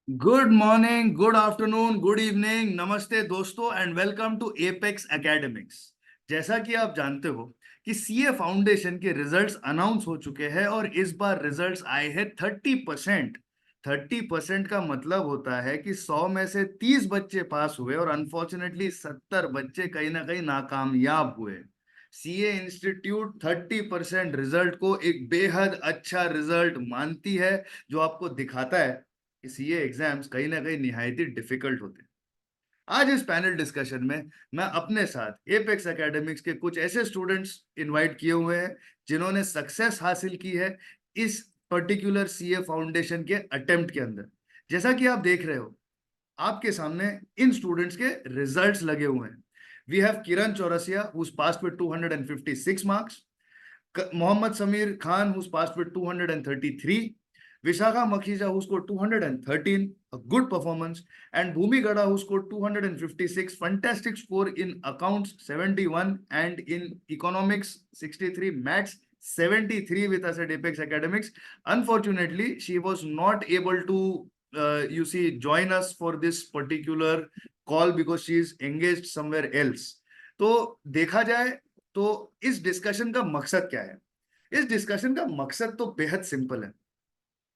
Good morning, good afternoon, good evening, नमस्ते दोस्तों and welcome to Apex Academics. जैसा कि आप जानते हो कि सीए फाउंडेशन के रिजल्ट्स अनाउंस हो चुके हैं और इस बार रिजल्ट्स आए हैं 30%। 30% का मतलब होता है कि 100 में से 30 बच्चे पास हुए और अनफॉर्चुनेटली 70 बच्चे कहीं ना कहीं नाकामयाब हुए। सीए इंस्टीट्यूट 30% रिजल्ट को एक बेहद अच्छा रिजल्ट मानती है, जो आपको दिखाता है कि सीए एग्जाम्स कहीं ना कहीं निहायत ही डिफिकल्ट होते हैं। आज इस पैनल डिस्कशन में मैं अपने साथ एपेक्स एकेडमिक्स के कुछ ऐसे स्टूडेंट्स इनवाइट किए हुए हैं जिन्होंने सक्सेस हासिल की है इस पर्टिकुलर सीए फाउंडेशन के अटेम्प्ट के अंदर। जैसा कि आप देख रहे हो, आपके सामने इन स्टूडेंट्स के रिजल्ट्स लगे हुए हैं। We have Kiran Chaurasia who's passed with 256 marks, Mohammad Samir Khan who's passed with 233, Vishakha Makhija who scored 213, a good performance, and Bhumi Gada who scored 256, fantastic score in accounts 71 and in economics 63, maths 73 with us at Apex Academics. Unfortunately, she was not able to join us for this particular call because she is engaged somewhere else. तो देखा जाए तो इस discussion का मकसद क्या है? इस डिस्कशन का मकसद तो बेहद सिंपल है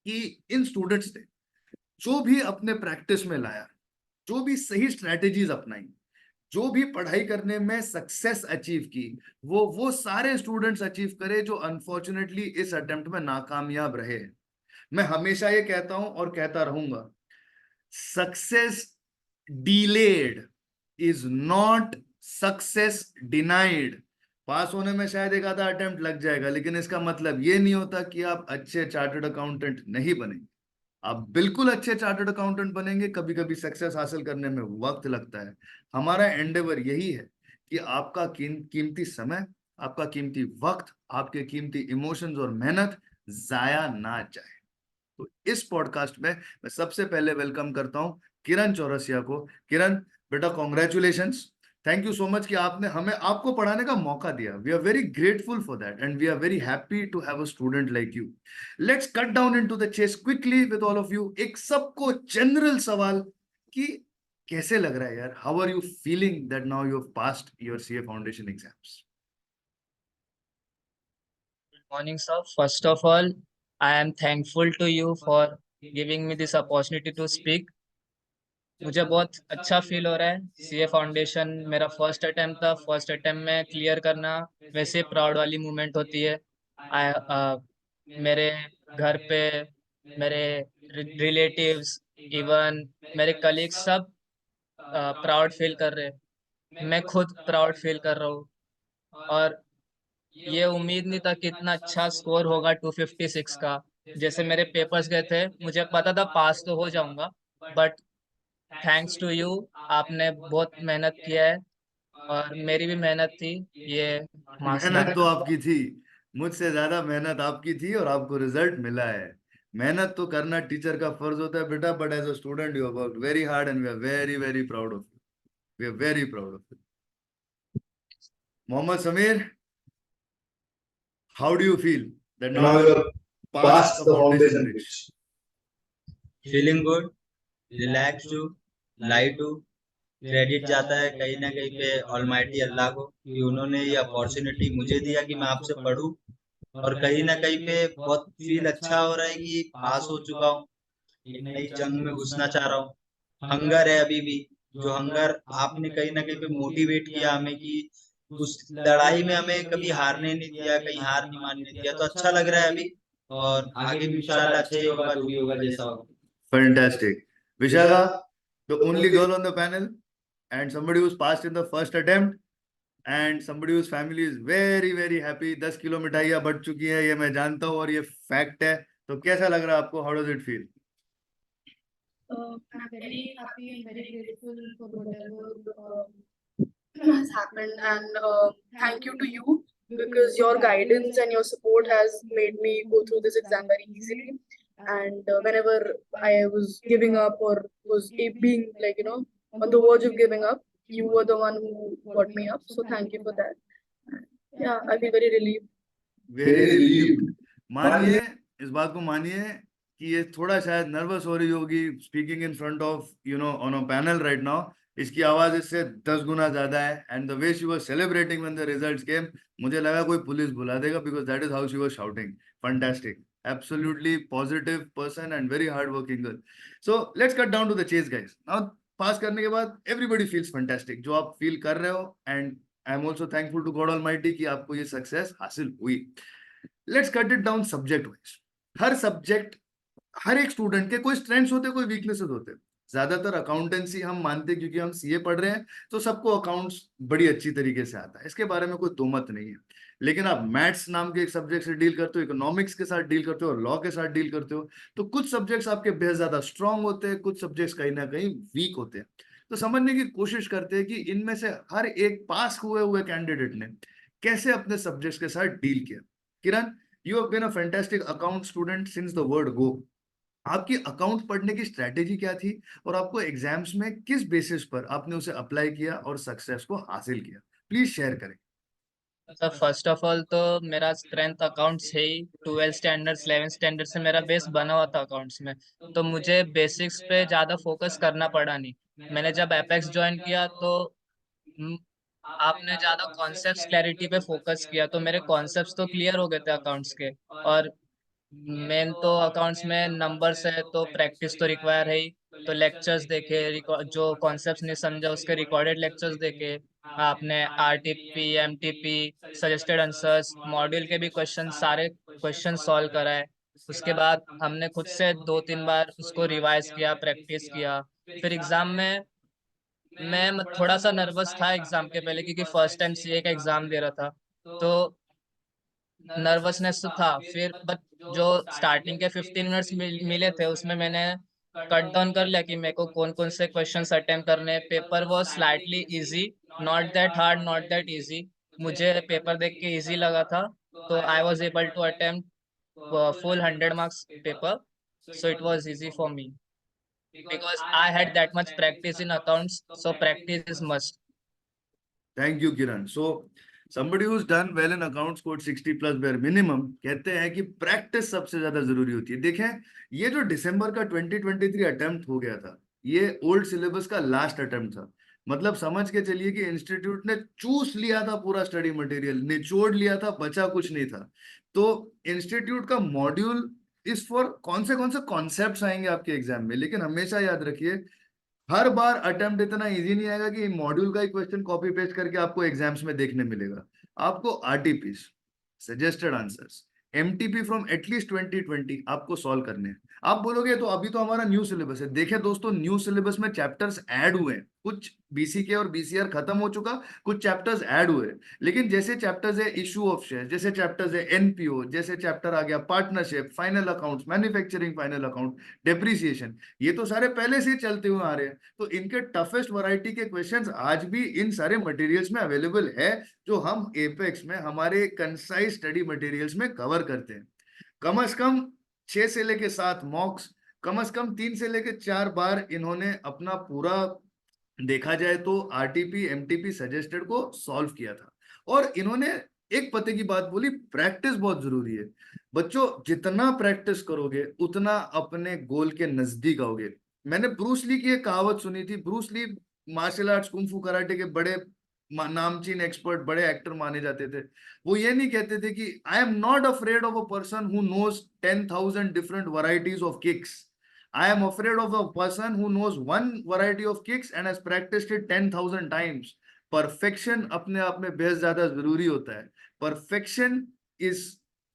कि इन स्टूडेंट्स ने जो भी अपने प्रैक्टिस में लाया, जो भी सही स्ट्रेटेजीज अपनाई, जो भी पढ़ाई करने में सक्सेस अचीव की, वो सारे स्टूडेंट्स अचीव करे जो अनफॉर्चुनेटली इस अटेम्प्ट में नाकामयाब रहे। मैं हमेशा ये कहता हूं और कहता रहूंगा, success delayed is not success denied. Pass होने में शायद एक आधा अटेम्प्ट लग जाएगा, लेकिन इसका मतलब ये नहीं होता कि आप अच्छे चार्टर्ड अकाउंटेंट नहीं बनेंगे। आप बिल्कुल अच्छे चार्टर्ड अकाउंटेंट बनेंगे। कभी कभी सक्सेस हासिल करने में वक्त लगता है। हमारा एंडेवर यही है कि आपका कीमती समय, आपका कीमती वक्त, आपके कीमती इमोशंस और मेहनत जाया ना जाए। तो इस पॉडकास्ट में मैं सबसे पहले वेलकम करता हूं किरण चौरसिया को। किरण बेटा, congratulations. Thank you so much कि आपने हमें आपको पढ़ाने का मौका दिया। We are very grateful for that and we are very happy to have a student like you. Let's cut down into the chase quickly with all of you. एक सबको जनरल सवाल कि कैसे लग रहा है यार, how are you feeling that now you have passed your CA foundation exams? Morning, sir. First of all, I am thankful to you for giving me this opportunity to speak. मुझे बहुत अच्छा फील हो रहा है। CA foundation मेरा first attempt था। First attempt में clear करना वैसे प्राउड वाली मोमेंट होती है। मेरे घर पे मेरे रिलेटिव्स, इवन मेरे कलीग्स सब प्राउड फील कर रहे हैं। मैं खुद प्राउड फील कर रहा हूँ और ये उम्मीद नहीं था कि इतना अच्छा स्कोर होगा 256 का। जैसे मेरे पेपर्स गए थे, मुझे पता था पास तो हो जाऊंगा, बट थैंक्स टू यू, आपने बहुत मेहनत किया है और मेरी भी मेहनत थी ये मार्क्स मेहनत लाने तो में। आपकी थी, मुझसे ज्यादा मेहनत आपकी थी और आपको रिजल्ट मिला है। मेहनत तो करना टीचर का फर्ज होता है बेटा, but as a student you have worked very hard and we are very very proud of you. We are very proud of you. Mohammad Sameer, how do you feel that And now now you you have have passed passed the the foundation foundation bridge? bridge. Feeling good, relaxed हूँ, light हूँ। Credit जाता है कहीं ना कहीं पे almighty अल्लाह को कि उन्होंने ये अपॉर्चुनिटी मुझे दिया कि मैं आपसे पढूं। और कहीं ना कहीं पे बहुत फील अच्छा हो रहा है कि पास हो चुका हूँ। एक नई जंग में घुसना चाह रहा हूँ। हंगर है अभी भी, जो हंगर आपने कहीं ना कहीं पे मोटिवेट किया हमें कि उस लड़ाई में हमें कभी हारने नहीं दिया, कहीं हार नहीं मानने दिया। तो अच्छा लग रहा है अभी, और आगे भी इंशाल्लाह अच्छा ही होगा, जो भी होगा जैसा होगा। Fantastic. Vishakha, the only girl on the panel, and somebody who's passed in the first attempt, and somebody whose family is very very happy. 10 kilo मिठाइयाँ बढ़ चुकी है, ये मैं जानता हूँ और ये फैक्ट है। तो कैसा लग रहा है आपको? How does it feel? I'm very happy and very grateful for whatever has happened, and thank you to you because your guidance and your support has made me go through this exam very easily. And whenever I was giving up or was being like on the verge of giving up, you were the one who got me up. So thank you for that. Yeah, I feel very relieved. Very Very relieved. relieved. मानिए, इस बात को मानिए कि ये थोड़ा शायद nervous हो रही होगी speaking in front of on a panel right now. इसकी आवाज इससे 10 गुना ज्यादा है, and the way she was celebrating when the results came, मुझे लगा कोई पुलिस बुला देगा, because that is how she was shouting. Fantastic, absolutely positive person and very hard working girl. So let's cut down to the chase guys. Now pass करने के बाद everybody feels fantastic, जो आप फील कर रहे हो, and I am also thankful to God almighty कि आपको ये सक्सेस हासिल हुई। Let's cut it down subject wise. हर सब्जेक्ट, हर एक स्टूडेंट के कोई स्ट्रेंथ्स होते, कोई वीकनेसेस होते। ज्यादातर अकाउंटेंसी हम मानते हैं क्योंकि हम सीए पढ़ रहे हैं, तो सबको अकाउंट्स बड़ी अच्छी तरीके से आता है, इसके बारे में कोई दो मत नहीं है। लेकिन आप मैथ्स नाम के एक सब्जेक्ट से डील करते हो, इकोनॉमिक्स के साथ डील करते हो, लॉ के साथ डील करते हो, तो कुछ सब्जेक्ट्स आपके बेहद ज्यादा स्ट्रांग होते हैं, कुछ सब्जेक्ट्स कहीं ना कहीं वीक होते हैं। तो समझने की कोशिश करते हैं कि इनमें से हर एक पास हुए हुए कैंडिडेट ने कैसे अपने सब्जेक्ट्स के साथ डील किया। Kiran, you have been a fantastic account student since the word go. आपकी अकाउंट पढ़ने की स्ट्रेटेजी क्या थी, और आपको एग्जाम्स में किस बेसिस पर आपने उसे अप्लाई किया और सक्सेस को हासिल किया? प्लीज शेयर करें। तो फर्स्ट ऑफ ऑल तो मेरा स्ट्रेंथ अकाउंट्स है ही। 12 स्टैंडर्ड 11 स्टैंडर्ड से मेरा बेस बना हुआ था अकाउंट्स में, तो मुझे बेसिक्स पे ज़्यादा फोकस करना पड़ा नहीं। मैंने जब एपेक्स ज्वाइन किया तो हम्म, आपने ज़्यादा कॉन्सेप्ट्स क्लैरिटी पे फोकस किया, तो मेरे कॉन्सेप्ट्स तो क्लियर हो गए थे अकाउंट्स के। और मेन तो अकाउंट्स में नंबर्स है तो प्रैक्टिस तो रिक्वायर है ही। तो लेक्चर्स देखे, जो कॉन्सेप्ट्स नहीं समझा उसके रिकॉर्डेड लेक्चर्स देखे, आपने RTP, MTP, suggested answers, module के भी क्वेश्चन, सारे क्वेश्चन सॉल्व कराए। उसके बाद हमने खुद से 2-3 बार उसको रिवाइज किया, प्रैक्टिस किया। फिर एग्जाम में मैं थोड़ा सा नर्वस था एग्जाम के पहले, क्योंकि फर्स्ट टाइम सीए का एग्जाम दे रहा था, तो नर्वसनेस तो था। फिर बट जो स्टार्टिंग के 15 मिनट्स मिले थे उसमें मैंने कट डाउन कर लिया कि मेरे को कौन कौन से क्वेश्चंस अटेम्प्ट करने हैं। पेपर वो slightly easy, not that hard, not that easy. मुझे पेपर देख के इजी लगा था, तो I was able to attempt full 100 marks paper. So it was easy for me because I had that much practice in accounts, so practice is must. Thank you Kiran. So somebody who's done well in accounts scored 60 plus bare minimum, कहते हैं कि practice सबसे ज्यादा जरूरी होती है। देखें, ये जो दिसंबर का 2023 अटेम्प्ट हो गया था, ये ओल्ड सिलेबस का लास्ट अटेम्प्ट था। मतलब समझ के चलिए कि इंस्टीट्यूट ने चूस लिया था पूरा स्टडी मटेरियल, निचोड़ लिया था, बचा कुछ नहीं था। तो इंस्टीट्यूट का मॉड्यूल इस फॉर कौन से कॉन्सेप्ट्स आएंगे आपके एग्जाम में, लेकिन हमेशा याद रखिए हर बार अटेम्प्ट इतना इजी नहीं आएगा कि मॉड्यूल का ही क्वेश्चन कॉपी पेस्ट करके आपको एग्जाम्स में देखने मिलेगा। आपको RTPs, suggested answers, MTP from at least 2020 आपको सॉल्व करने हैं। आप बोलोगे तो अभी तो हमारा न्यू सिलेबस है। देखें दोस्तों, न्यू सिलेबस में चैप्टर्स ऐड हुए हैं, कुछ बीसीके और बीसीआर खत्म हो चुका, कुछ चैप्टर्स ऐड हुए। लेकिन जैसे चैप्टर्स है इशू ऑफ शेयर, जैसे चैप्टर्स है एनपीओ, जैसे चैप्टर आ गया partnership, final accounts, manufacturing final account, depreciation, ये तो सारे पहले से ही चलते हुए आ रहे हैं। तो इनके टफेस्ट वैरायटी के क्वेश्चंस आज भी इन सारे मटेरियल्स में अवेलेबल है, जो हम एपेक्स में हमारे कंसाइज स्टडी मटेरियल्स में कवर करते हैं। कम से कम 6 से लेके 7 मॉक्स, कम से कम 3 से लेके 4 बार इन्होंने अपना पूरा, देखा जाए तो आरटीपी एमटीपी सजेस्टेड को सॉल्व किया था। और इन्होंने एक पते की बात बोली, प्रैक्टिस बहुत जरूरी है। बच्चों, जितना प्रैक्टिस करोगे उतना अपने गोल के नजदीक आओगे। मैंने ब्रूस ली की एक कहावत सुनी थी। Bruce Lee martial arts, kung fu, karate के बड़े नामचीन एक्सपर्ट, बड़े एक्टर माने जाते थे। वो ये नहीं कहते थे कि I am not afraid of a person who knows 10,000 different varieties of kicks, I am afraid of a person who knows one variety of kicks and has practiced it 10,000 times. Perfection अपने आप में बेहद ज्यादा जरूरी होता है। Perfection is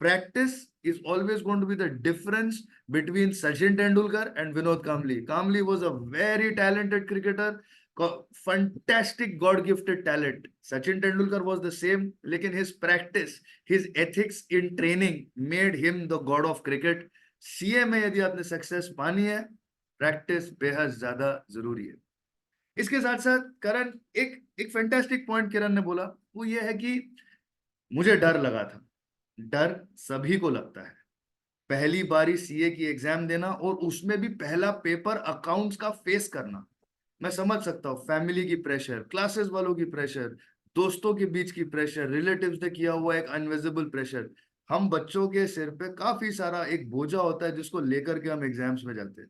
practice is always going to be the difference between Sachin Tendulkar and Vinod Kambli. Kambli was a very talented cricketer, fantastic God-gifted talent. Sachin Tendulkar was the same, लेकिन his practice, his ethics in training made him the god of cricket. CA में यदि आपने success पानी है, practice बेहद ज्यादा जरूरी है। इसके साथ साथ करण, एक फैंटास्टिक पॉइंट किरण ने बोला, वो ये है कि मुझे डर लगा था। डर सभी को लगता है, पहली बारी सीए की एग्जाम देना और उसमें भी पहला पेपर अकाउंट्स का फेस करना। मैं समझ सकता हूँ, फैमिली की प्रेशर, क्लासेस वालों की प्रेशर, दोस्तों के बीच की प्रेशर, रिलेटिव्स ने किया हुआ एक अनविजिबल प्रेशर। हम बच्चों के सिर पे काफी सारा एक बोझा होता है जिसको लेकर के हम एग्जाम्स में जाते हैं।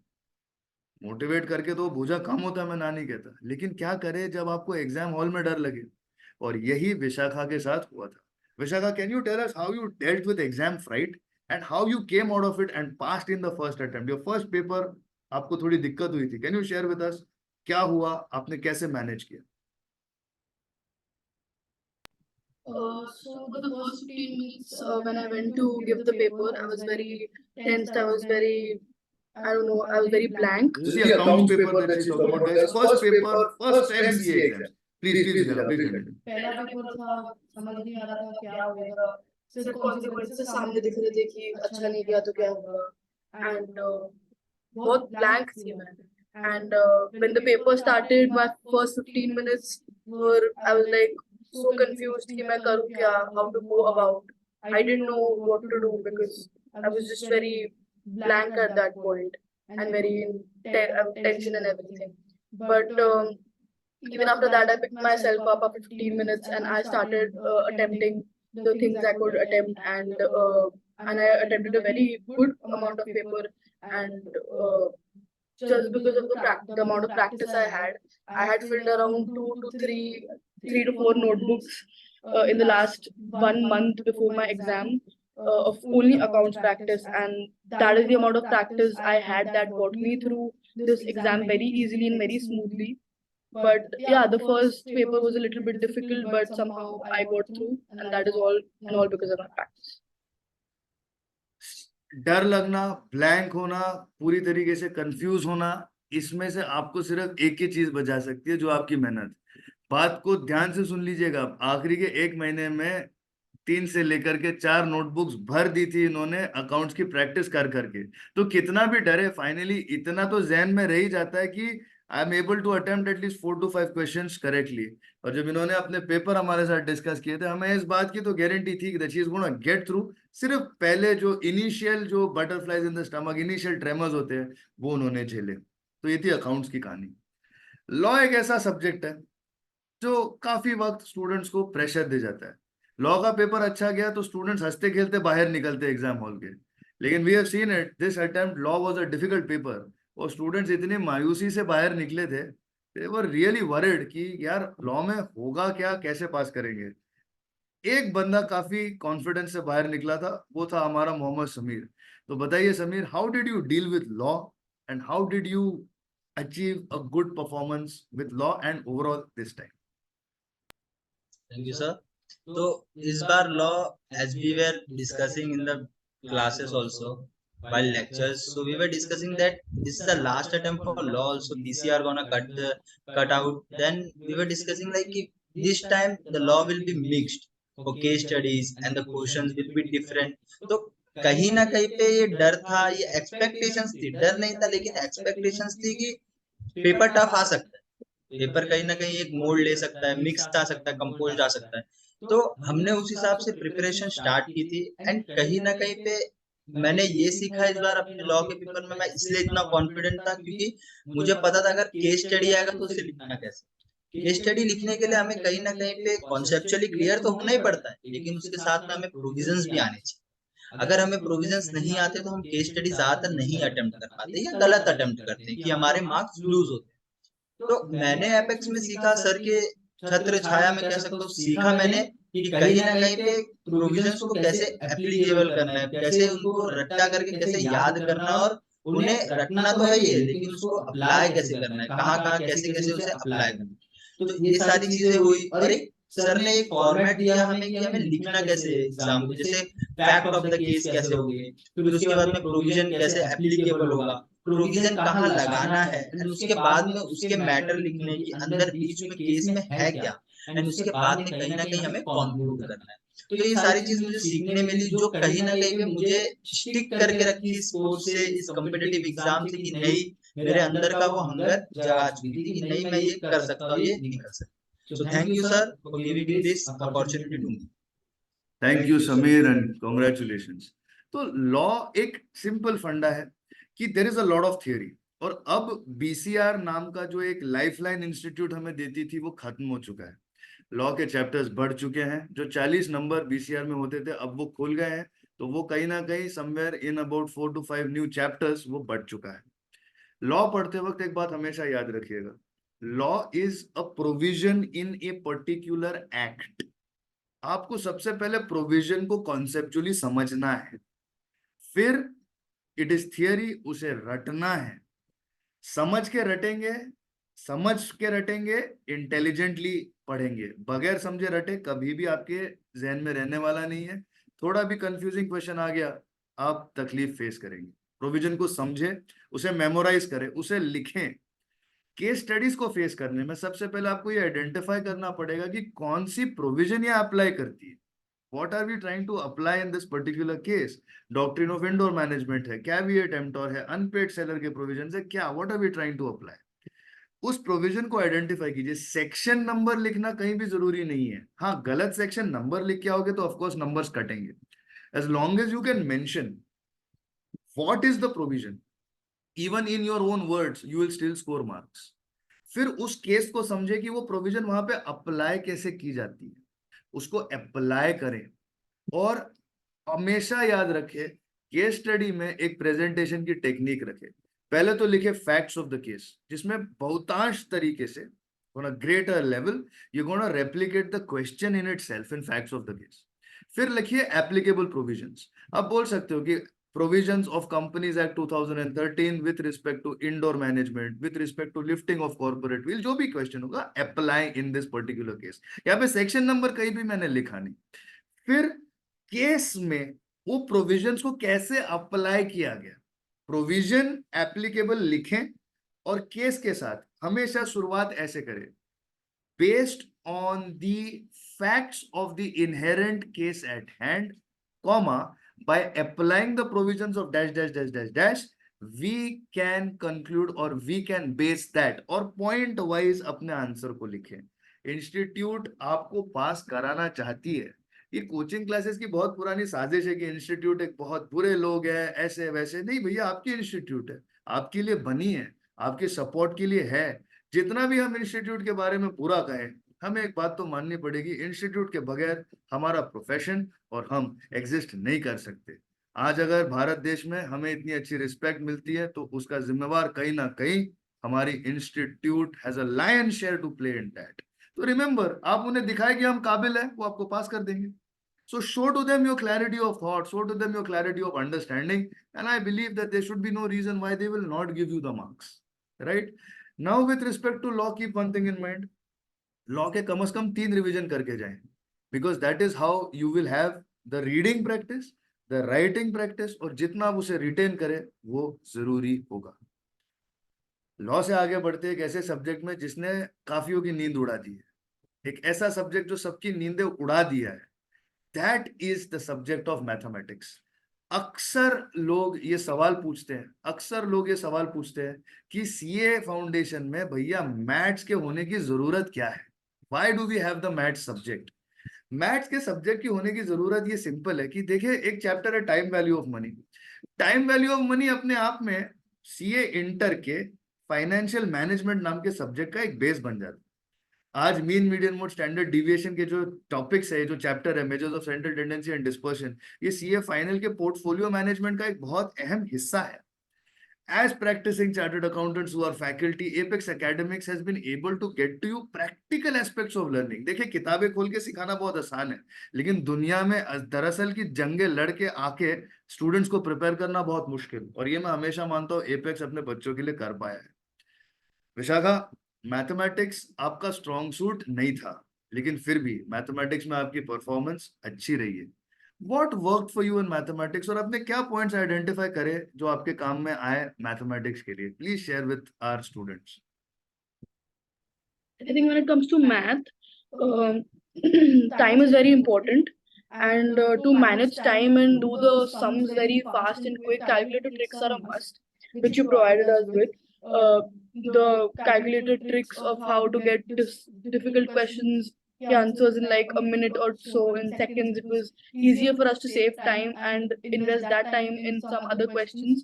मोटिवेट करके तो वो बोझा कम होता है, मैं ना नहीं कहता, लेकिन क्या करे जब आपको एग्जाम हॉल में डर लगे। और यही विशाखा के साथ हुआ था। Vishakha, can you tell us how you dealt with exam fright and how you came out of it and passed in the first attempt? Your first paper आपको थोड़ी दिक्कत हुई थी, can you share with us क्या हुआ, आपने कैसे manage किया? So the first 15 minutes when I went to give the paper, I was very tensed. I was very, I don't know, I was very blank. This is the accounts paper that she's talking about, guys. First paper, first time CA exams. Please, Vijayan, please continue. पहला paper था, समझ नहीं आ रहा था क्या होगा, सिर्फ consequences सामने दिख रहे थे कि अच्छा नहीं किया तो क्या होगा, and बहुत blank थी मैं. And when the paper started, my first 15 minutes were, I was like so confused कि मैं करूँ क्या, how to go about. I didn't know what to do because I was just very blank at that point and very in tension and everything. But even after that, I picked myself up after 15 minutes and I started attempting the things I could attempt, and I attempted a very good amount of paper, and just because of the amount of practice I had filled around 3 to 4 notebooks in the last 1 month before my exam of only accounts practice, and that is the amount of practice I had that got me through this exam very easily and very smoothly. But yeah, the first paper was a little bit difficult, but somehow I got through, and that is all and all because of my practice. डर लगना, blank होना, पूरी तरीके से confuse होना, इसमें से आपको सिर्फ एक ही चीज बचा सकती है, जो आपकी मेहनत। बात को ध्यान से सुन लीजिएगा। आखिरी के 1 महीने में 3 से लेकर के 4 नोटबुक्स भर दी थी इन्होंने अकाउंट्स की प्रैक्टिस कर करके। तो कितना भी डरे, फाइनली इतना तो जहन में रह ही जाता है कि I am able to attempt at least 4 to 5 questions correctly. और जब इन्होंने अपने पेपर हमारे साथ डिस्कस किए थे, हमें इस बात की तो गारंटी थी कि she is gonna get through. सिर्फ पहले जो इनिशियल जो butterflies in the stomach, initial tremors होते हैं, वो उन्होंने झेले। तो ये थी अकाउंट्स की कहानी। लॉ एक ऐसा सब्जेक्ट है जो काफी वक्त स्टूडेंट्स को प्रेशर दे जाता है। लॉ का पेपर अच्छा गया तो स्टूडेंट्स हंसते खेलते बाहर निकलते एग्जाम हॉल के, लेकिन we have seen it, this attempt law was a difficult paper, और स्टूडेंट्स इतनी मायूसी से बाहर निकले थे, दे वर रियली वरिड कि यार लॉ में होगा क्या, कैसे पास करेंगे। एक बंदा काफी कॉन्फिडेंस से बाहर निकला था, वो था हमारा मोहम्मद समीर। तो बताइए Sameer, how did you deal with law and how did you achieve a good performance with law and overall this time? Thank you sir. तो इस बार law, as we were discussing in the classes also while lectures, so we were discussing that this is the last attempt for law also, PCR gonna cut out. Then we were discussing like if this time the law will be mixed for case studies and the questions will be different. तो कहीं ना कहीं पे ये डर था, ये expectations थी, डर नहीं था लेकिन एक्सपेक्टेशंस थी कि पेपर टफ आ सकता है, पेपर कहीं ना कहीं एक मोड ले सकता है, मिक्स आ सकता है, कंपोज आ सकता है। तो हमने उस हिसाब से प्रिपरेशन स्टार्ट की थी, एंड कहीं ना कहीं पे मैंने ये सीखा इस बार अपने लॉ के पेपर में। मैं इसलिए इतना कॉन्फिडेंट था क्योंकि मुझे पता था अगर केस स्टडी आएगा तो उसे लिखना कैसे। केस स्टडी लिखने के लिए हमें कहीं ना कहीं पे कॉन्सेप्चुअली क्लियर तो होना ही पड़ता है, लेकिन उसके साथ में हमें प्रोविजंस भी आने चाहिए। अगर हमें प्रोविजंस नहीं आते तो हम केस स्टडी ज्यादातर नहीं अटेम्प्ट कर पाते या गलत अटेम्प्ट करते हैं कि हमारे मार्क्स लूज होते हैं। तो मैंने एपेक्स में सीखा, सर के छत्र छाया में कह सकता हूँ सीखा मैंने कि कहीं ना कहीं पे प्रोविजंस को कैसे एप्लीकेबल करना है, कैसे उनको रट्टा करके कैसे याद करना, और उन्हें रटना तो है ही है लेकिन उसको अप्लाई कैसे करना है, कहाँ कहाँ कैसे कैसे उसे अप्लाई करना है। तो ये सारी चीजें हुई, और एक सर ने एक फॉर्मेट दिया हमें कि हमें लिखना कैसे एग्जाम को, जैसे फैक्ट ऑफ द केस कैसे होगी, फिर उसके बाद में प्रोविजन कैसे एप्लीकेबल होगा, प्रोविजन कहाँ लगाना है, एंड उसके बाद में उसके मैटर लिखने की अंदर बीच में केस में है क्या, एंड उसके बाद में कहीं ना कहीं हमें कंक्लूड करना है। तो ये सारी चीज मुझे सीखने मिली, जो कहीं ना कहीं पे मुझे स्टिक करके रखी इस कोर्स से, इस कॉम्पिटिटिव एग्जाम से, कि नहीं मेरे अंदर का वो हंगर जगा चुकी थी कि नहीं मैं ये कर सकता हूँ, ये नहीं कर सकता। So thank you sir for giving me this opportunity to me. Thank you Sameer and congratulations. तो लॉ एक सिंपल फंडा है कि there is a lot of theory, और अब बीसीआर नाम का जो एक लाइफलाइन इंस्टीट्यूट हमें देती थी वो खत्म हो चुका है। लॉ के चैप्टर्स बढ़ चुके हैं, जो 40 नंबर बीसीआर में होते थे अब वो खुल गए हैं, तो वो कहीं ना कहीं somewhere in about 4 to 5 new chapters वो बढ़ चुका है। लॉ पढ़ते वक्त एक बात हमेशा याद रखिएगा, law is a provision in a particular act. आपको सबसे पहले प्रोविजन को कॉन्सेप्चुअली समझना है, फिर इट इज थियरी, उसे रटना है। समझ के रटेंगे, समझ के रटेंगे, इंटेलिजेंटली पढ़ेंगे। बगैर समझे रटे कभी भी आपके जहन में रहने वाला नहीं है। थोड़ा भी कंफ्यूजिंग क्वेश्चन आ गया, आप तकलीफ फेस करेंगे। प्रोविजन को समझे, उसे मेमोराइज करें, उसे लिखें। केस स्टडीज को फेस करने में सबसे पहले आपको ये आइडेंटिफाई करना पड़ेगा कि कौन सी प्रोविजन ये अप्लाई करती है। What are we trying to apply in this particular case? Doctrine of indoor management है, caveat emptor है, unpaid seller के provisions है, क्या what are we trying to apply? उस प्रोविजन को आइडेंटिफाई कीजिए। सेक्शन नंबर लिखना कहीं भी जरूरी नहीं है। हाँ, गलत सेक्शन नंबर लिख के आओगे तो ऑफकोर्स नंबर्स कटेंगे। As long as you can mention what is the provision, even in your own words, you will still score marks. फिर उस केस को समझे कि वो प्रोविजन वहां पे अप्लाई कैसे की जाती है, उसको अप्लाई करें। और हमेशा याद रखें, केस स्टडी में एक प्रेजेंटेशन की टेक्निक रखें। पहले तो लिखे फैक्ट्स ऑफ द केस, जिसमें बहुतांश तरीके से on a greater level you're going to replicate the question in itself in facts of the case. फिर लिखिए applicable provisions। आप बोल सकते हो कि provisions of Companies Act 2013 with respect to indoor management, with respect to lifting of corporate wheel, जो भी question होगा apply in this particular case। यहाँ पे सेक्शन नंबर कहीं भी मैंने लिखा नहीं। फिर केस में वो प्रोविजंस को कैसे अप्लाई किया गया, प्रोविजन एप्लीकेबल लिखें। और केस के साथ हमेशा शुरुआत ऐसे करें, based on the facts of the inherent case at hand, comma, by applying the provisions of dash dash dash dash dash we can conclude or we can base that, और point wise अपने answer को लिखें। Institute आपको पास कराना चाहती है। ये coaching classes की बहुत पुरानी साजिश है कि इंस्टीट्यूट एक बहुत बुरे लोग हैं, ऐसे वैसे। नहीं भैया, आपकी इंस्टीट्यूट है, आपके लिए बनी है, आपके सपोर्ट के लिए है। जितना भी हम इंस्टीट्यूट के बारे में बुरा कहें, हमें एक बात तो माननी पड़ेगी, इंस्टीट्यूट के बगैर हमारा प्रोफेशन और हम एग्जिस्ट नहीं कर सकते। आज अगर भारत देश में हमें इतनी अच्छी रिस्पेक्ट मिलती है तो उसका जिम्मेवार कहीं ना कहीं हमारी institute has a lion share to play in that. तो रिमेंबर, आप उन्हें दिखाए कि हम काबिल है, वो आपको पास कर देंगे। So show to them your clarity of thought, show to them your clarity of understanding, and I believe that there should be no reason why they will not give you the marks, right? Now with respect to law, keep one thing in mind, law के कम से कम 3 revision करके जाएं, because that is how you will have the reading practice, the writing practice, और जितना आप उसे retain करें वो जरूरी होगा। लॉ से आगे बढ़ते एक ऐसे सब्जेक्ट में जिसने काफियों की नींद उड़ा दी है, एक ऐसा सब्जेक्ट जो सबकी नींदें उड़ा दिया है, that is the subject of mathematics. अक्सर लोग ये सवाल पूछते हैं, कि सीए फाउंडेशन में भैया मैथ्स के होने की जरूरत क्या है? Why do we have the maths subject? Maths के सब्जेक्ट की होने की जरूरत ये सिंपल है कि देखिए, एक चैप्टर है time value of money. Time value of money अपने आप में सीए इंटर के फाइनेंशियल मैनेजमेंट नाम के सब्जेक्ट का एक बेस बन जाता है। आज mean, median, mode, standard deviation के जो टॉपिक्स है, जो चैप्टर है, measures of central tendency and dispersion, ये सीए फाइनल के पोर्टफोलियो मैनेजमेंट का एक बहुत अहम हिस्सा है। As practicing chartered accountants who are faculty, Apex Academics has been able to get to you practical aspects of learning. देखिए, किताबें खोल के सिखाना बहुत आसान है, लेकिन दुनिया में दरअसल की जंगें लड़ के आके स्टूडेंट्स को प्रिपेयर करना बहुत मुश्किल, और ये मैं हमेशा मानता हूँ एपेक्स अपने बच्चों के लिए कर पाया है। विशाखा, मैथमेटिक्स आपका स्ट्रॉन्ग सूट नहीं था, लेकिन फिर भी मैथमेटिक्स में आपकी परफॉर्मेंस अच्छी रही है। What worked for you in mathematics, और आपने क्या पॉइंट्स आइडेंटिफाई करे जो आपके काम में आए मैथमेटिक्स के लिए? Please share with our students. I think when it comes to math, time is very important, and to manage time and do the sums very fast and quick, calculator tricks are a must, which you provided us with. The calculator tricks of how to get difficult questions, the answers in like a minute or so, in seconds. It was easier for us to save time and invest that time in some other questions.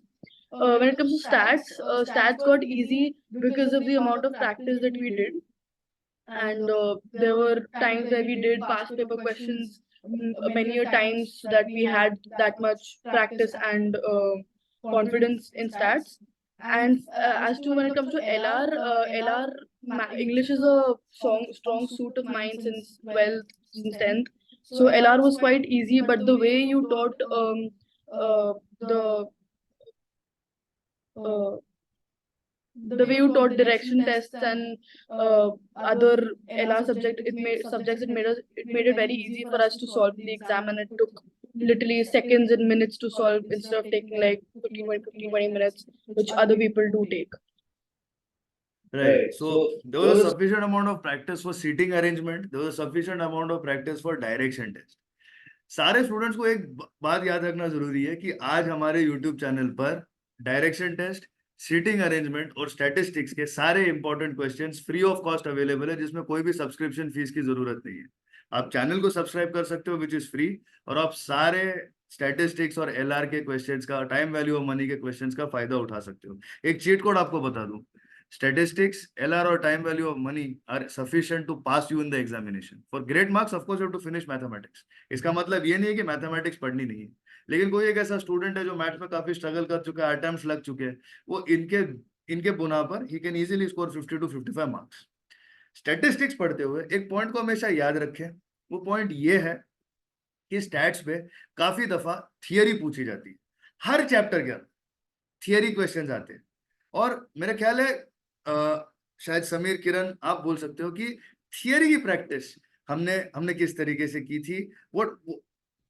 When it comes to stats, stats got easy because of the amount of practice that we did. And there were times where we did past paper questions many a times so that we had that much practice and confidence in stats. And as to when it comes to English is a strong suit of mine since 12th, since 10th. So LR was quite easy, but the way you taught the uh, the way you taught direction tests and other LR subjects, it made it very easy for us to solve the exam, and it took literally seconds and minutes to solve instead of taking like 20 minutes, which other people do take. Right. So there was a sufficient amount of practice for seating arrangement. There was a sufficient amount of practice for direction test. सारे students को एक बात याद रखना जरूरी है कि आज हमारे YouTube चैनल पर डायरेक्शन टेस्ट, सीटिंग अरेंजमेंट और स्टैटिस्टिक्स के सारे important questions free of cost available है, जिसमें कोई भी सब्सक्रिप्शन फीस की जरूरत नहीं है। आप चैनल को सब्सक्राइब कर सकते हो विच इज फ्री, और आप सारे स्टैटिस्टिक्स और एलआर के क्वेश्चंस का, टाइम वैल्यू ऑफ मनी के क्वेश्चंस का फायदा उठा सकते हो। एक चीट कोड आपको बता दूं, statistics, LR or time value of money are sufficient to pass you in the examination. For great marks, of course, you have to finish mathematics. इसका मतलब ये नहीं है कि मैथमेटिक्स पढ़नी नहीं है, लेकिन कोई एक ऐसा स्टूडेंट है जो मैथ्स में काफी स्ट्रगल कर चुका है, अटेम्प्ट्स लग चुके हैं, वो इनके बुना पर he can easily score 50 to 55 marks. Statistics पढ़ते हुए एक पॉइंट को हमेशा याद रखें, वो पॉइंट ये है कि स्टैट्स पे काफी दफा थियरी पूछी जाती है। हर चैप्टर के थियरी क्वेश्चंस आते हैं, और मेरा ख्याल है शायद समीर, किरण, आप बोल सकते हो कि थियरी की प्रैक्टिस हमने किस तरीके से की थी।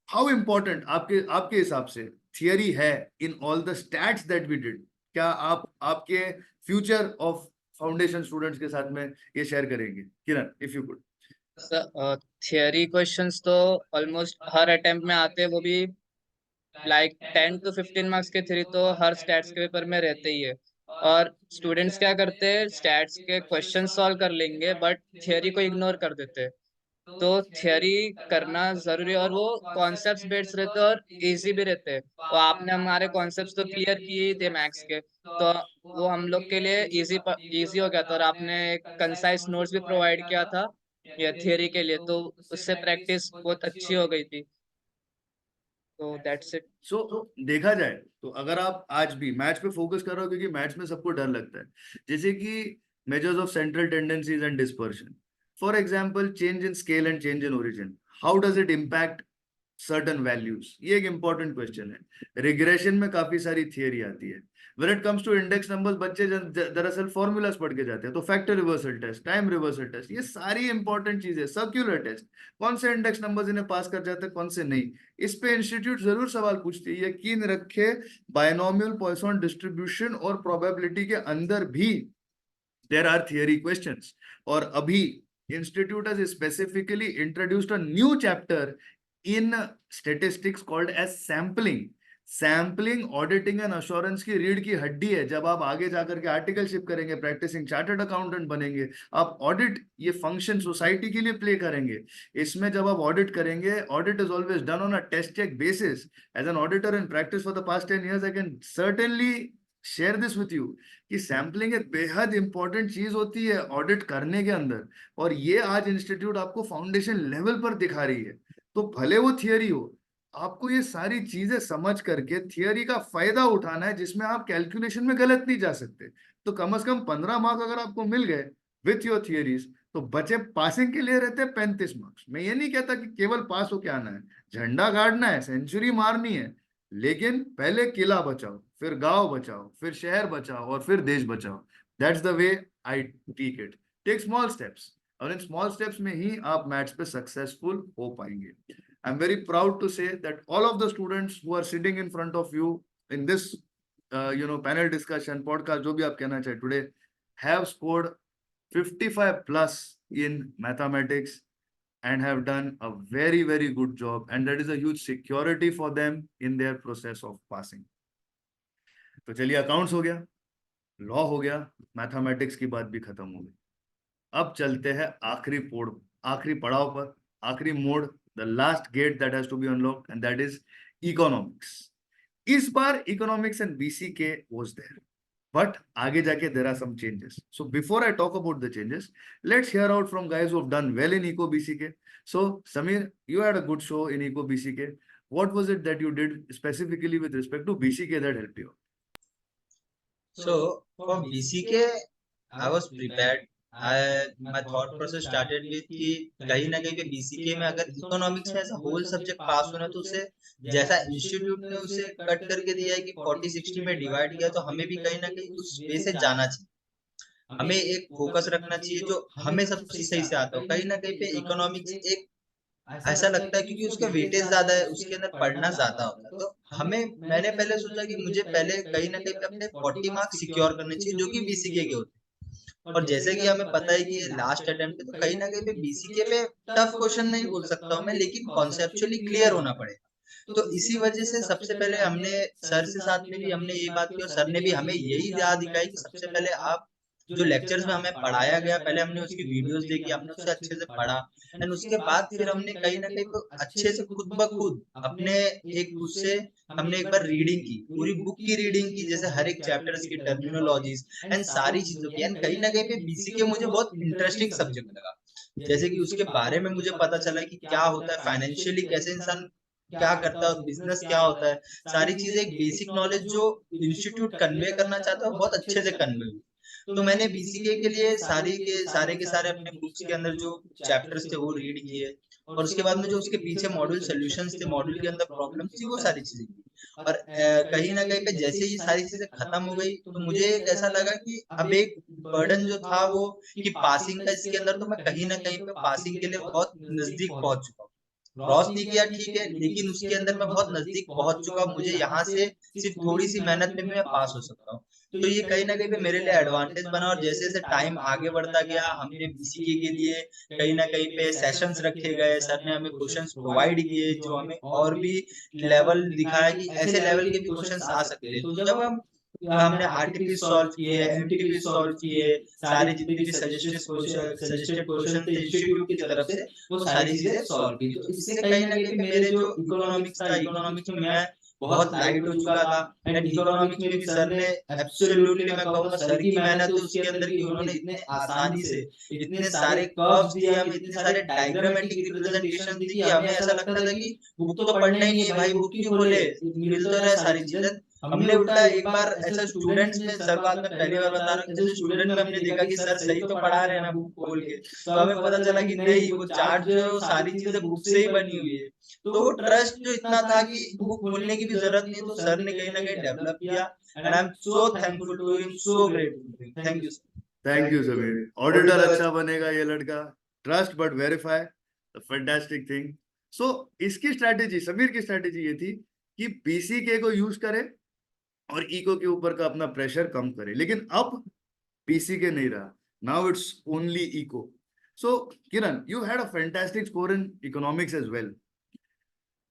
हाउ इम्पोर्टेंट आपके हिसाब से थियरी है in all the stats that we did? क्या आप आपके फ्यूचर ऑफ फाउंडेशन स्टूडेंट्स के साथ में ये शेयर करेंगे? Kiran, if you could. Theory questions तो ऑलमोस्ट हर अटेम्प्ट में आते हैं, वो भी लाइक 10 to 15 मार्क्स के थ्री तो हर स्टैट्स के पेपर में रहते ही है। और स्टूडेंट्स क्या करते हैं, स्टैट्स के क्वेश्चन सॉल्व कर लेंगे बट थियरी को इग्नोर कर देते हैं। तो थियरी करना जरूरी है, और वो कॉन्सेप्ट्स बेस्ड रहते हैं और इजी भी रहते हैं। तो आपने हमारे कॉन्सेप्ट्स तो क्लियर किए ही थे मैथ्स के, तो वो हम लोग के लिए इजी हो गया था। और आपने कंसाइज नोट्स भी प्रोवाइड किया था ये थियरी के लिए, तो उससे प्रैक्टिस बहुत अच्छी हो गई थी। तो दैट्स इट। सो देखा जाए तो अगर आप आज भी मैथ्स पे फोकस कर रहे हो, क्योंकि मैथ्स में सबको डर लगता है, जैसे कि measures of central tendencies and dispersion, for example change in scale and change in origin, how does it impact certain values, ये एक इंपॉर्टेंट क्वेश्चन है। रिग्रेशन में काफी सारी थियरी आती है। When it comes to index numbers, बच्चे दरअसल फॉर्मूलाज पढ़ के जाते हैं, तो factor reversal test, time reversal test, ये सारी इंपॉर्टेंट चीजें, सर्क्यूलर टेस्ट, कौन से इंडेक्स नंबर्स इन्हें पास कर जाते हैं, कौन से नहीं, इस पे इंस्टीट्यूट जरूर सवाल पूछती है। यकीन रखे, बायनोमियल पॉइसन डिस्ट्रीब्यूशन और प्रोबेबिलिटी के अंदर भी देयर आर थियरी क्वेश्चंस। और अभी institute has specifically introduced a new chapter in statistics called as sampling auditing and assurance की रीढ़ की हड्डी है। जब आप आगे जाकर के आर्टिकलशिप करेंगे, प्रैक्टिसिंग चार्टर्ड अकाउंटेंट बनेंगे, आप ऑडिट ये फंक्शन सोसाइटी के लिए प्ले करेंगे। इसमें जब आप ऑडिट करेंगे, audit is always done on a test check basis. As an auditor in practice for the past 10 years, I can certainly share this with you कि सैम्पलिंग एक बेहद इंपॉर्टेंट चीज होती है ऑडिट करने के अंदर, और ये आज इंस्टीट्यूट आपको फाउंडेशन लेवल पर दिखा रही है। तो भले वो थियरी हो, आपको ये सारी चीजें समझ करके थियरी का फायदा उठाना है, जिसमें आप कैलकुलेशन में गलत नहीं जा सकते। तो कम से कम 15 मार्क्स अगर आपको मिल गए विथ योर थियरीज, तो बचे पासिंग के लिए रहते हैं 35 मार्क्स। मैं ये नहीं कहता कि केवल पास होके आना है, झंडा गाड़ना है, सेंचुरी मारनी है, लेकिन पहले किला बचाओ, फिर गांव बचाओ, फिर शहर बचाओ, और फिर देश बचाओ। That's the way I take it. Take small steps, और इन स्मॉल स्टेप्स में ही आप मैथ्स पे सक्सेसफुल हो पाएंगे। I am very proud to say that all of the students who are sitting in front of you in this panel discussion, podcast, जो भी आप कहना चाहे today, have scored 55 plus in mathematics and have done a very, very good job, and that is a huge security for them in their process of passing. तो चलिए, accounts हो गया, law हो गया, मैथमेटिक्स की बात भी खत्म हो गई। अब चलते हैं आखिरी पड़ाव पर, आखिरी मोड, the last gate that has to be unlocked, and that is economics. इस बार economics and BCK was there. but आगे जाके there are some changes. So before I talk about the changes, let's hear out from guys who have done well in Eco BCK. So Samir, you had a good show in Eco BCK. What was it that you did specifically with respect to BCK that helped you? So for BCK, I was prepared. My thought process started with कि कहीं ना कहीं पे BCK में अगर economics में ऐसा whole subject पास होना तो उसे जैसा इंस्टीट्यूट ने उसे कट करके दिया है कि 40-60 में डिवाइड किया, तो हमें भी कहीं ना कहीं उस वे से जाना चाहिए। हमें एक फोकस रखना चाहिए जो हमें सबसे सही से आता हो। कहीं ना कहीं पे इकोनॉमिक्स एक ऐसा लगता है क्योंकि उसका वेटेज ज्यादा है, उसके अंदर पढ़ना ज्यादा होता है, तो मैंने पहले सोचा कि मुझे पहले कहीं ना कहीं पे अपने 40 मार्क्स सिक्योर करने चाहिए जो कि बीसीके के होते हैं। और जैसे कि हमें पता है कि ये लास्ट अटेम्प्ट है, तो कहीं ना कहीं पे बीसीके पे टफ क्वेश्चन नहीं बोल सकता हूँ मैं, लेकिन कॉन्सेप्चुअली क्लियर होना पड़ेगा। तो इसी वजह से सबसे पहले हमने सर से साथ में भी हमने ये बात की और सर ने भी हमें यही याद दिखाई कि सबसे पहले आप जो लेक्चर्स में हमें पढ़ाया गया, पहले हमने उसकी वीडियोस देखी, हमने उसे अच्छे से पढ़ा, एंड उसके बाद फिर हमने कहीं ना कहीं तो अच्छे से खुद ब खुद अपने एक उससे हमने एक बार रीडिंग की, पूरी बुक की रीडिंग की, जैसे हर एक चैप्टर्स की टर्मिनोलॉजीज एंड सारी चीजों की। एंड कहीं ना कहीं पे बीसीके मुझे बहुत इंटरेस्टिंग सब्जेक्ट लगा, जैसे कि उसके बारे में मुझे पता चला कि क्या होता है फाइनेंशियली, कैसे इंसान क्या करता है और बिजनेस क्या होता है, सारी चीजें एक बेसिक नॉलेज जो इंस्टीट्यूट कन्वे करना चाहता है बहुत अच्छे से कन्वे हुई। तो मैंने बीसीके के लिए के सारे अपने बुक्स के अंदर जो चैप्टर्स थे वो रीड किए, और उसके बाद में जो उसके पीछे मॉड्यूल सॉल्यूशंस थे, मॉड्यूल के अंदर प्रॉब्लम्स थी, वो सारी चीजें की। और कहीं ना कहीं पे जैसे ही सारी चीजें खत्म हो गई तो मुझे एक ऐसा लगा कि अब एक बर्डन जो था वो कि पासिंग का इसके अंदर, तो मैं कहीं ना कहीं पे पासिंग के लिए बहुत नजदीक पहुंच चुका हूँ। क्रॉस नहीं किया ठीक है, लेकिन उसके अंदर मैं बहुत नजदीक पहुंच चुका हूँ। मुझे यहाँ से सिर्फ थोड़ी सी मेहनत में भी मैं पास हो सकता हूँ। तो ये कहीं ना कहीं पे मेरे लिए एडवांटेज बना, और जैसे जैसे टाइम आगे बढ़ता गया हमने बीसीके के लिए कहीं ना कहीं पे सेशंस रखे गए, सर ने हमें क्वेश्चंस प्रोवाइड किए जो हमें और भी लेवल दिखाया कि ऐसे लेवल के भी क्वेश्चंस आ सकते हैं। तो जब हमने आरटीपी सॉल्व किए, एमटीपी सॉल्व किए, सारे जितने भी सजेस्टेड क्वेश्चन थे इंस्टीट्यूट की तरफ से, वो सारी चीजें सॉल्व की। तो इससे कहीं ना कहीं पे मेरे जो इकोनॉमिक्स में मैं बहुत लाइट हो चुका था। एंड इकोनॉमिक्स में भी सर ने एब्सोल्युटली मैं कहूंगा सर की मेहनत है उसके अंदर कि उन्होंने इतने आसानी से इतने सारे कर्व्स दिए हमें, इतने सारे डायग्रामेटिक रिप्रेजेंटेशन दी कि हमें ऐसा लगता था कि बुक तो पढ़ना ही नहीं है भाई, बुक क्यों खोले, मिल तो रहा है सारी चीजें। हमने उल्टा एक बार ऐसा स्टूडेंट्स में, सर बात में पहली बार बता रहा हूँ, जैसे स्टूडेंट में हमने देखा कि सर सही तो पढ़ा रहे हैं ना बुक खोल के, तो हमें पता चला कि नहीं, वो चार्ट जो है वो सारी चीजें बुक से ही बनी हुई है। तो वो ट्रस्ट जो इतना था कि बुक खोलने की भी जरूरत नहीं, तो सर ने कहीं ना कहीं डेवलप किया। And I am so thankful to him, so grateful. Thank you. Thank you Sameer. Auditor अच्छा बनेगा ये लड़का, trust but verify, fantastic thing. So इसकी स्ट्रैटेजी, समीर की स्ट्रैटेजी ये थी कि बीसीके को यूज करे और इको के ऊपर का अपना प्रेशर कम करे, लेकिन अब बीसीके नहीं रहा, now it's only eco. So Kiran, you had a fantastic score in economics as well.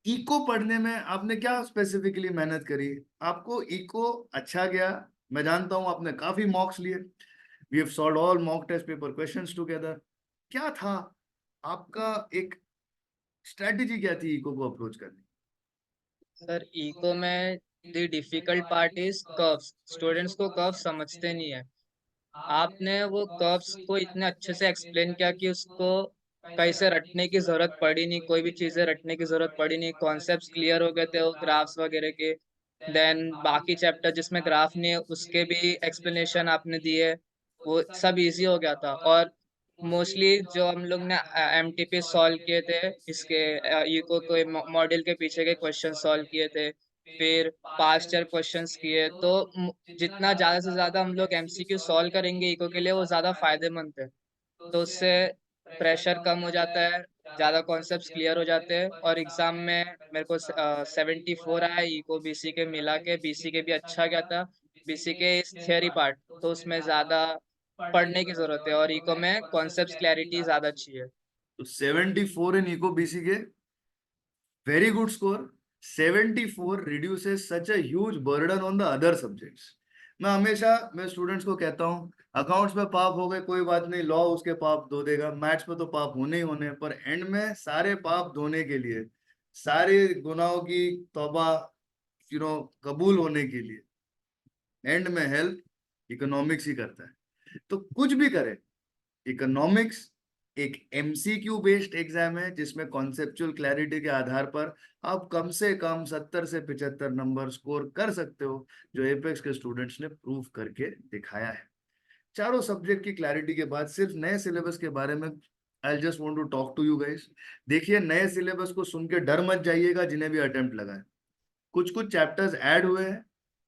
Eco पढ़ने में आपने क्या स्पेसिफिकली मेहनत करी? आपको इको अच्छा गया, मैं जानता हूं आपने काफी मॉक्स लिए, we have solved all mock test paper questions together. क्या था आपका एक स्ट्रेटजी, क्या थी इको को अप्रोच करने? सर इको में the difficult part is curves. Students को कर्व्स समझते नहीं है। आपने वो कर्व्स को इतने अच्छे से एक्सप्लेन किया कि उसको कहीं से रटने की जरूरत पड़ी नहीं, कोई भी चीजें रटने की जरूरत पड़ी नहीं, कॉन्सेप्ट्स क्लियर हो गए थे वो ग्राफ्स वगैरह के। देन बाकी चैप्टर जिसमें ग्राफ नहीं है उसके भी एक्सप्लेनेशन आपने दिए, वो सब इजी हो गया था। और मोस्टली जो हम लोग ने एमटीपी सॉल्व किए थे, इसके इको को मॉडल के पीछे के क्वेश्चन सॉल्व किए थे, फिर पास्ट ईयर क्वेश्चंस किए, तो जितना ज्यादा से ज्यादा हम लोग एमसीक्यू सॉल्व करेंगे इको के लिए वो ज्यादा फायदेमंद है। तो उससे प्रेशर कम हो जाता है, ज्यादा कॉन्सेप्ट्स क्लियर हो जाते हैं, और एग्जाम में मेरे को 74 आया इको बीसीके मिला के। बीसीके भी अच्छा गया था। बीसीके इज थियरी पार्ट, तो उसमें ज्यादा पढ़ने की जरूरत है, और इको में कॉन्सेप्ट्स क्लैरिटी ज्यादा अच्छी है। तो 74 in eco BCK, very good score. 74 reduces such a huge burden on the other subjects. मैं स्टूडेंट्स को कहता हूँ, अकाउंट्स में पाप हो गए कोई बात नहीं, लॉ उसके पाप धो देगा, मैथ्स में तो पाप होने ही होने, पर एंड में सारे पाप धोने के लिए, सारे गुनाहों की तौबा कबूल होने के लिए एंड में हेल्प इकोनॉमिक्स ही करता है। तो कुछ भी करे, इकोनॉमिक्स एक एमसीक्यू बेस्ड एग्जाम है जिसमें कॉन्सेप्चुअल क्लैरिटी के आधार पर आप कम से कम 70 से 75 नंबर स्कोर कर सकते हो, जो एपेक्स के स्टूडेंट्स ने प्रूव करके दिखाया है। चारों सब्जेक्ट की क्लैरिटी के बाद सिर्फ नए सिलेबस के बारे में I just want to talk to you guys. देखिए, नए सिलेबस को सुन के डर मत जाइएगा जिन्हें भी अटेम्प्ट लगा है। कुछ कुछ चैप्टर्स ऐड हुए हैं,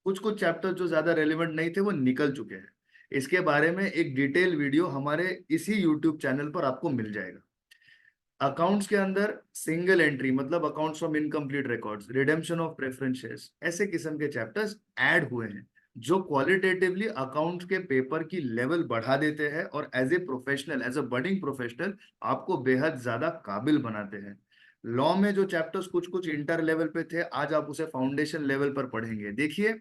कुछ कुछ चैप्टर्स जो ज्यादा रेलिवेंट नहीं थे वो निकल चुके हैं। इसके बारे में एक डिटेल वीडियो हमारे इसी यूट्यूब चैनल पर आपको मिल जाएगा। अकाउंट्स के अंदर सिंगल एंट्री मतलब accounts from incomplete records, redemption of preference shares, ऐसे किस्म के चैप्टर्स ऐड हुए हैं जो क्वालिटेटिवली अकाउंट्स के पेपर की लेवल बढ़ा देते हैं और as a professional, as a budding professional आपको बेहद ज्यादा काबिल बनाते हैं। लॉ में जो चैप्टर्स कुछ कुछ इंटर लेवल पे थे, आज आप उसे फाउंडेशन लेवल पर पढ़ेंगे। देखिए,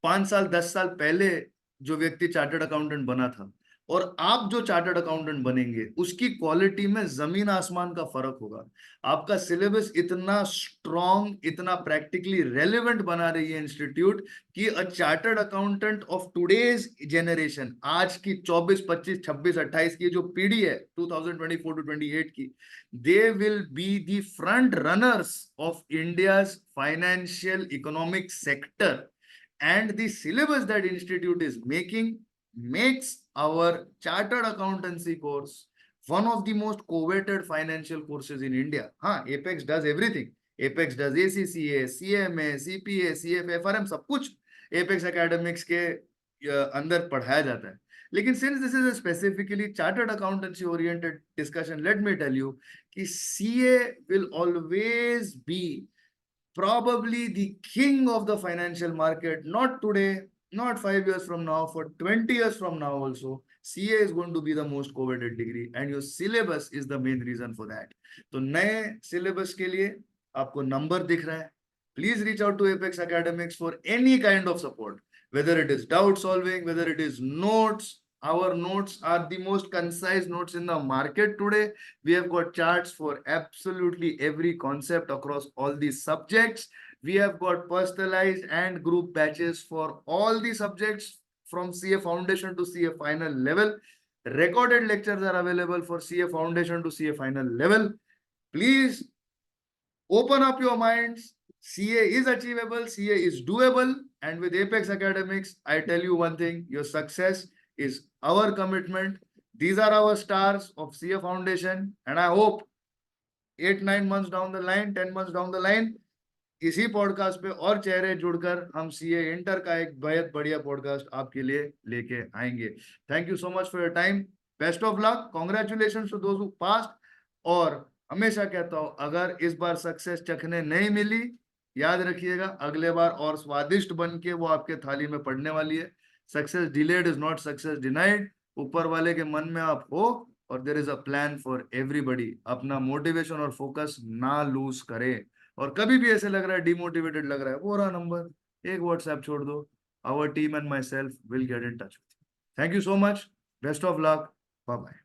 5 साल 10 साल पहले जो व्यक्ति चार्टर्ड अकाउंटेंट बना था और आप जो चार्टर्ड अकाउंटेंट बनेंगे, उसकी क्वालिटी में जमीन आसमान का फर्क होगा। आपका सिलेबस इतना स्ट्रॉन्ग, इतना प्रैक्टिकली रेलेवेंट बना रही है इंस्टीट्यूट कि a chartered accountant of today's generation, आज की 24 25 26 28 की जो पीढ़ी है 2024 टू 28 की, they will be the front runners of India's financial economic sector. And the syllabus that institute is making makes our chartered accountancy course one of the most coveted financial courses in India. हाँ, Apex does everything. Apex does ACCA, CMA, CPA, CFA, FRM, सब कुछ Apex Academics के अंदर पढ़ाया जाता है। लेकिन since this is a specifically chartered accountancy oriented discussion, let me tell you कि CA will always be probably the king of the financial market, not today, not 5 years from now, for 20 years from now also. CA is going to be the most coveted degree and your syllabus is the main reason for that. तो नए syllabus के लिए आपको number दिख रहा है, please reach out to Apex Academics for any kind of support, whether it is doubt solving, whether it is notes. Our notes are the most concise notes in the market today. We have got charts for absolutely every concept across all these subjects. We have got personalized and group batches for all the subjects from CA Foundation to CA Final level. Recorded lectures are available for CA Foundation to CA Final level. Please open up your minds. CA is achievable, CA is doable, and with Apex Academics, I tell you one thing, your success is our commitment. These are our stars of CA Foundation, and I hope 8-9 months down the line, 10 months down the line, इसी podcast पे और चेहरे जुड़कर हम CA inter का एक बेहद बढ़िया पॉडकास्ट आपके लिए लेके आएंगे। Thank you so much for your time, best of luck, congratulation to those who passed. और हमेशा कहता हूं, अगर इस बार सक्सेस चखने नहीं मिली, याद रखिएगा अगले बार और स्वादिष्ट बन के वो आपके थाली में पड़ने वाली है। Success delayed is not success denied. ऊपर वाले के मन में आप हो और there is a plan for everybody. अपना मोटिवेशन और फोकस ना लूज करें, और कभी भी ऐसे लग रहा है डिमोटिवेटेड लग रहा है, वो रहा नंबर, एक व्हाट्सएप छोड़ दो, our team and myself will get in touch with you. Thank you so much, best of luck, bye bye.